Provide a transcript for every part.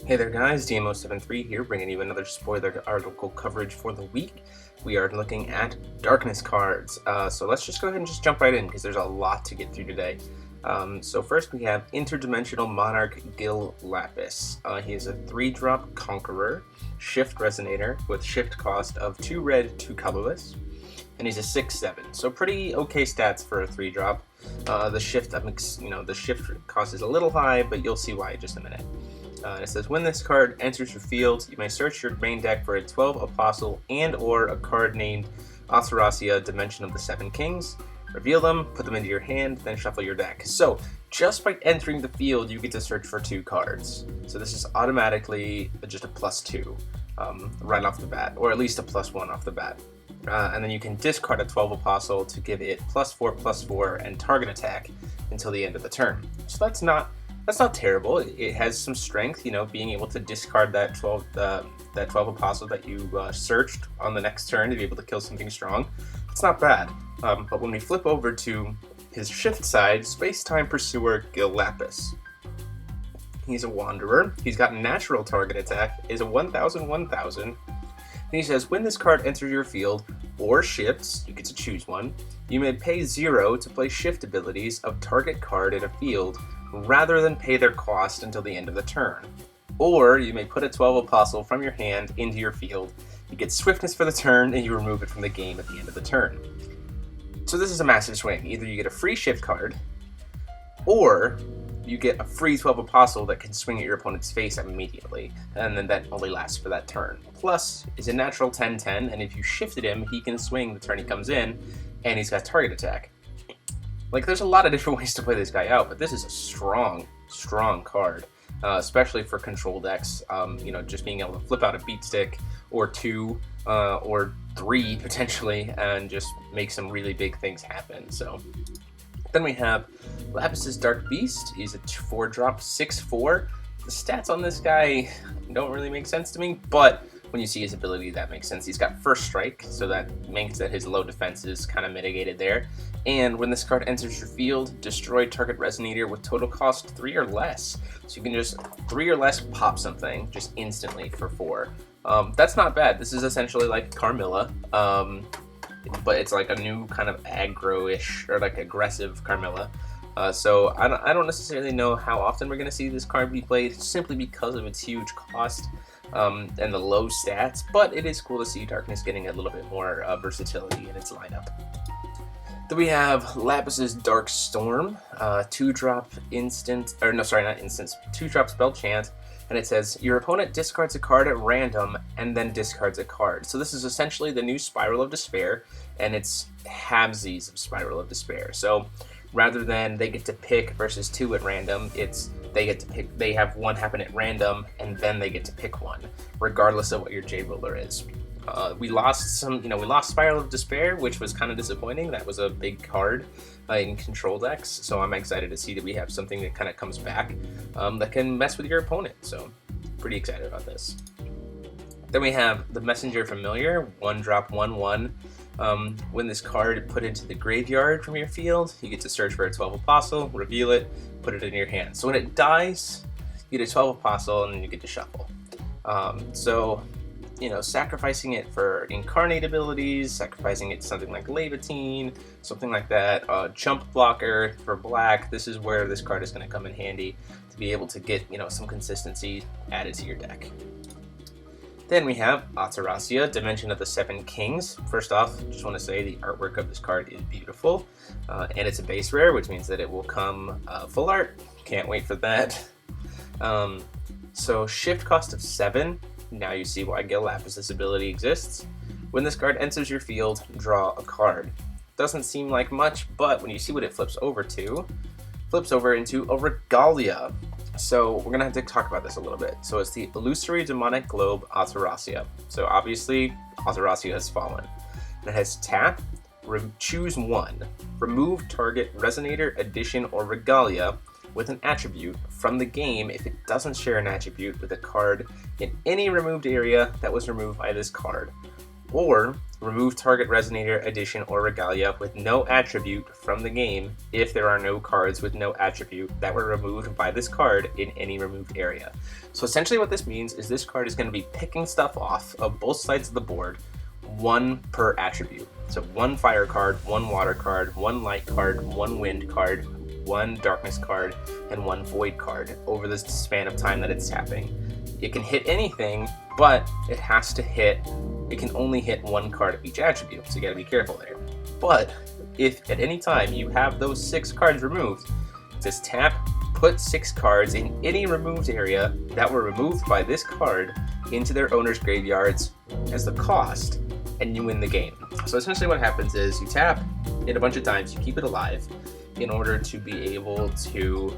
Hey there guys, DMO73 here, bringing you another spoiler article coverage for the week. We are looking at darkness cards, so let's just go ahead and just jump right in because there's a lot to get through today. So first we have Interdimensional Monarch Gil Lapis. He is a 3-drop Conqueror, Shift Resonator with shift cost of 2 red, 2 colorless, and he's a 6/7, so pretty okay stats for a 3-drop. The shift cost is a little high, but you'll see why in just a minute. It says, when this card enters your field, you may search your main deck for a 12 Apostle and or a card named Attoractia, Dimension of the 7 Kings. Reveal them, put them into your hand, then shuffle your deck. So, just by entering the field, you get to search for 2 cards. So this is automatically just a +2 right off the bat, or at least a +1 off the bat. And then you can discard a 12 Apostle to give it +4/+4 and target attack until the end of the turn. So that's not terrible. It has some strength, being able to discard that 12 Apostle that you searched on the next turn to be able to kill something strong. It's not bad. But when we flip over to his shift side, Space-Time Pursuer Gil Lapis. He's a Wanderer. He's got natural target attack, is a 1000/1000. And he says, when this card enters your field or shifts, you get to choose one, you may pay 0 to play shift abilities of target card in a field rather than pay their cost until the end of the turn. Or you may put a 12 Apostle from your hand into your field. You get swiftness for the turn and you remove it from the game at the end of the turn. So this is a massive swing. Either you get a free shift card, or you get a free 12 Apostle that can swing at your opponent's face immediately, and then that only lasts for that turn. Plus, is a natural 10/10, and if you shifted him, he can swing the turn he comes in, and he's got target attack. Like, there's a lot of different ways to play this guy out, but this is a strong card, especially for control decks. Just being able to flip out a beat stick or 2 or 3 potentially, and just make some really big things happen. So then we have Lapis's Dark Beast. He's a 4-drop 6/4. The stats on this guy don't really make sense to me, but when you see his ability, that makes sense. He's got First Strike, so that means that his low defense is kind of mitigated there. And when this card enters your field, destroy target Resonator with total cost 3 or less. So you can just 3 or less pop something just instantly for 4. That's not bad. This is essentially like Carmilla, but it's like a new kind of aggro-ish or like aggressive Carmilla. So I don't necessarily know how often we're going to see this card be played, simply because of its huge cost and the low stats, but it is cool to see Darkness getting a little bit more versatility in its lineup. Then we have Lapis's Dark Storm, 2-drop instant, or no, sorry, not instance, 2-drop spell chant, and it says, your opponent discards a card at random and then discards a card. So this is essentially the new Spiral of Despair, and it's halvesies of Spiral of Despair. So rather than they get to pick versus 2 at random, it's they get to pick, they have 1 happen at random, and then they get to pick 1, regardless of what your J-Ruler is. We lost Spiral of Despair, which was kind of disappointing. That was a big card in control decks, so I'm excited to see that we have something that kind of comes back that can mess with your opponent, so pretty excited about this. Then we have the Messenger Familiar, 1-drop 1/1. When this card is put into the graveyard from your field, you get to search for a 12 Apostle, reveal it, put it in your hand. So when it dies, you get a 12 Apostle, and then you get to shuffle. Sacrificing it for Incarnate abilities, sacrificing it to something like Levitine, something like that, Jump Blocker for black, this is where this card is going to come in handy to be able to get, some consistency added to your deck. Then we have Attoractia, Dimension of the 7 Kings. First off, just want to say the artwork of this card is beautiful, and it's a base rare, which means that it will come full art. Can't wait for that. So shift cost of 7. Now you see why Gil Lapis' ability exists. When this card enters your field, draw a card. Doesn't seem like much, but when you see what it flips over into a Regalia. So we're going to have to talk about this a little bit. So it's the Illusory Demonic Globe Attoractia. So obviously, Attoractia has fallen. And it has tap, choose 1, remove target Resonator, Addition, or Regalia with an attribute from the game if it doesn't share an attribute with a card in any removed area that was removed by this card. Or remove target Resonator, Edition, or Regalia with no attribute from the game if there are no cards with no attribute that were removed by this card in any removed area. So essentially what this means is this card is going to be picking stuff off of both sides of the board, one per attribute. So one fire card, one water card, one light card, one wind card, one darkness card, and one void card over the span of time that it's tapping. It can hit anything, but it has to hit, it can only hit one card of each attribute, so you gotta be careful there. But if at any time you have those 6 cards removed, just tap, put 6 cards in any removed area that were removed by this card into their owner's graveyards as the cost, and you win the game. So essentially what happens is you tap it a bunch of times, you keep it alive in order to be able to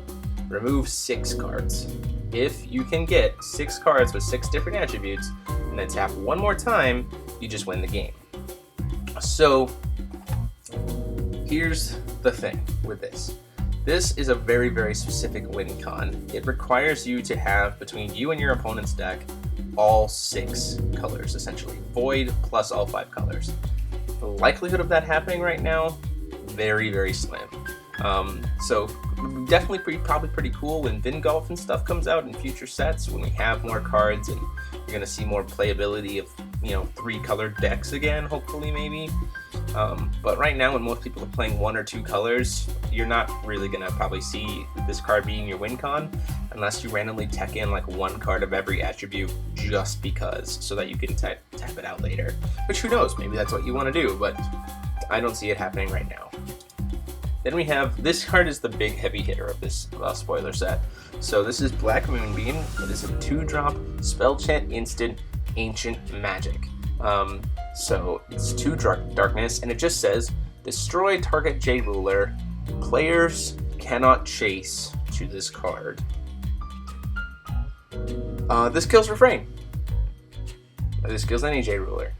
remove 6 cards. If you can get 6 cards with 6 different attributes and then tap one more time, you just win the game. So here's the thing with this. This is a very, very specific win con. It requires you to have, between you and your opponent's deck, all 6 colors, essentially. Void plus all 5 colors. The likelihood of that happening right now, very, very slim. So definitely probably pretty cool when Vingolf and stuff comes out in future sets, when we have more cards and you're going to see more playability of, 3 colored decks again, hopefully, maybe. But right now, when most people are playing 1 or 2 colors, you're not really going to probably see this card being your win con unless you randomly tech in like 1 card of every attribute just because, so that you can tap it out later. Which, who knows, maybe that's what you want to do, but I don't see it happening right now. Then we have, this card is the big heavy hitter of this spoiler set. So this is Black Moonbeam. It is a 2-drop spell chant instant ancient magic. So it's 2 darkness, and it just says, destroy target J ruler. Players cannot chase to this card. This kills Refrain. This kills any J ruler.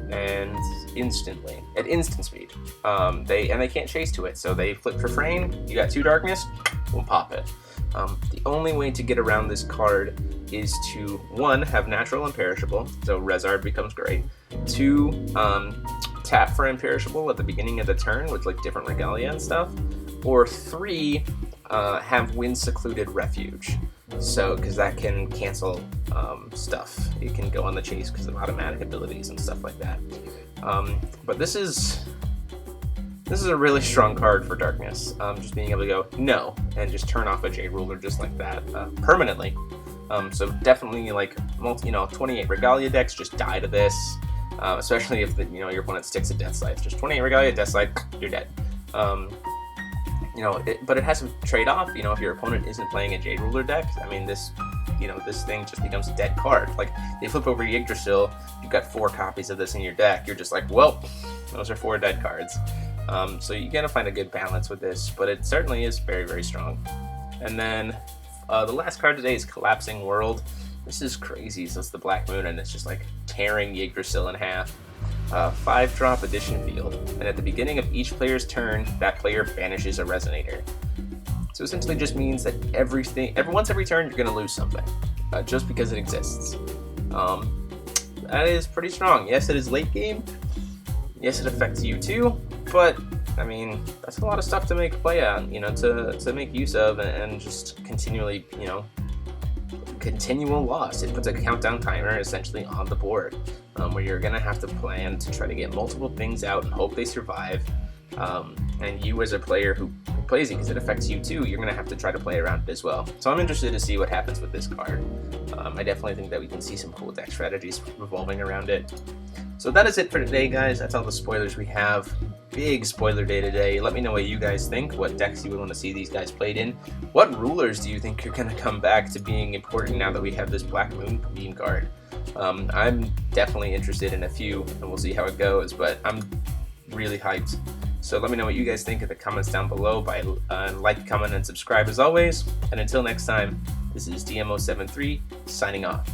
And instantly, at instant speed. They can't chase to it, so they flip Refrain. You got 2 darkness, we'll pop it. The only way to get around this card is to, 1, have natural imperishable, so Rezard becomes great. 2, tap for imperishable at the beginning of the turn with like different regalia and stuff. Or 3, have wind secluded refuge. So, because that can cancel stuff. It can go on the chase because of automatic abilities and stuff like that. But this is a really strong card for darkness. Just being able to go no and just turn off a J ruler just like that permanently. So definitely like 28 regalia decks just die to this. Especially if your opponent sticks a Death Scythe. Just 28 regalia, Death Scythe, you're dead. But it has a trade-off. If your opponent isn't playing a Jade Ruler deck, I mean, this thing just becomes a dead card. Like, they flip over Yggdrasil, you've got 4 copies of this in your deck. You're just like, well, those are 4 dead cards. So you gotta find a good balance with this, but it certainly is very, very strong. And then the last card today is Collapsing World. This is crazy. So it's the Black Moon, and it's just like tearing Yggdrasil in half. 5-drop Edition Field, and at the beginning of each player's turn, that player banishes a Resonator. So essentially just means that once every turn, you're going to lose something, just because it exists. That is pretty strong. Yes, it is late game. Yes, it affects you too, but I mean, that's a lot of stuff to make play on, to make use of, and just continually, continual loss. It puts a countdown timer essentially on the board, where you're gonna have to plan to try to get multiple things out and hope they survive. And you as a player who plays it, because it affects you too, you're gonna have to try to play around it as well. So I'm interested to see what happens with this card. I definitely think that we can see some cool deck strategies revolving around it. So that is it for today, guys. That's all the spoilers we have. Big spoiler day today. Let me know what you guys think, what decks you would want to see these guys played in. What rulers do you think are going to come back to being important now that we have this Black Moonbeam card? I'm definitely interested in a few, and we'll see how it goes, but I'm really hyped. So let me know what you guys think in the comments down below by like, comment, and subscribe as always. And until next time, this is DMO73 signing off.